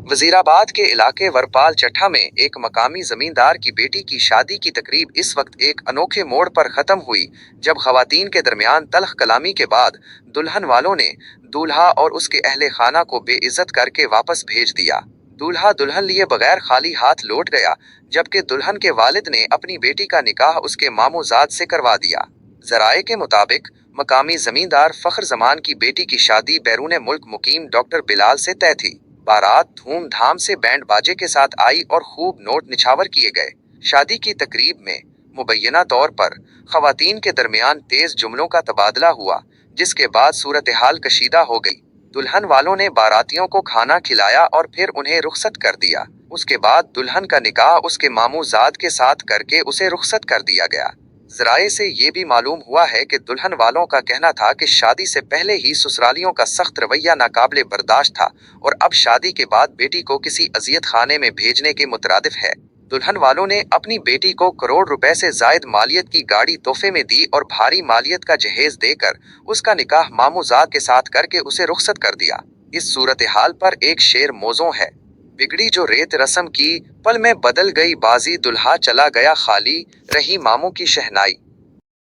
वजीराबाद के इलाके वरपाल चट्ठा में एक मकामी जमींदार की बेटी की शादी की तकरीब इस वक्त एक अनोखे मोड़ पर खत्म हुई जब खवातीन के दरमियान तल्ख कलामी के बाद दुल्हन वालों ने दूल्हा और उसके अहले खाना को बेइज्जत करके वापस भेज दिया। दूल्हा दुल्हन लिए बगैर खाली हाथ लौट गया, जबकि दुल्हन के वालिद ने अपनी बेटी का निकाह उसके मामूजाद से करवा दिया। जराये के मुताबिक मकामी जमींदार फख्र जमान की बेटी की शादी बैरून मुल्क मुकीम डॉक्टर बिलाल से तय थी। बारात धूमधाम से बैंड बाजे के साथ आई और खूब नोट निछावर किए गए। शादी की तकरीब में मुबैना तौर पर खवातीन के दरमियान तेज जुमलों का तबादला हुआ, जिसके बाद सूरत हाल कशीदा हो गई। दुल्हन वालों ने बारातियों को खाना खिलाया और फिर उन्हें रुखसत कर दिया। उसके बाद दुल्हन का निकाह उसके मामूजाद के साथ करके उसे रुखसत कर दिया गया। जराये से ये भी मालूम हुआ है कि दुल्हन वालों का कहना था कि शादी से पहले ही ससुरालियों का सख्त रवैया नाकाबिले बर्दाश्त था और अब शादी के बाद बेटी को किसी अजियत खाने में भेजने के मुतरादिफ है। दुल्हन वालों ने अपनी बेटी को करोड़ रुपए से जायद मालियत की गाड़ी तोहफे में दी और भारी मालियत का जहेज देकर उसका निकाह मामूजाद के साथ करके उसे रुखसत कर दिया। इस सूरत हाल पर एक शेर मौजू है। बिगड़ी जो रेत रस्म की, पल में बदल गई बाजी, दुल्हा चला गया खाली, रही मामू की शहनाई।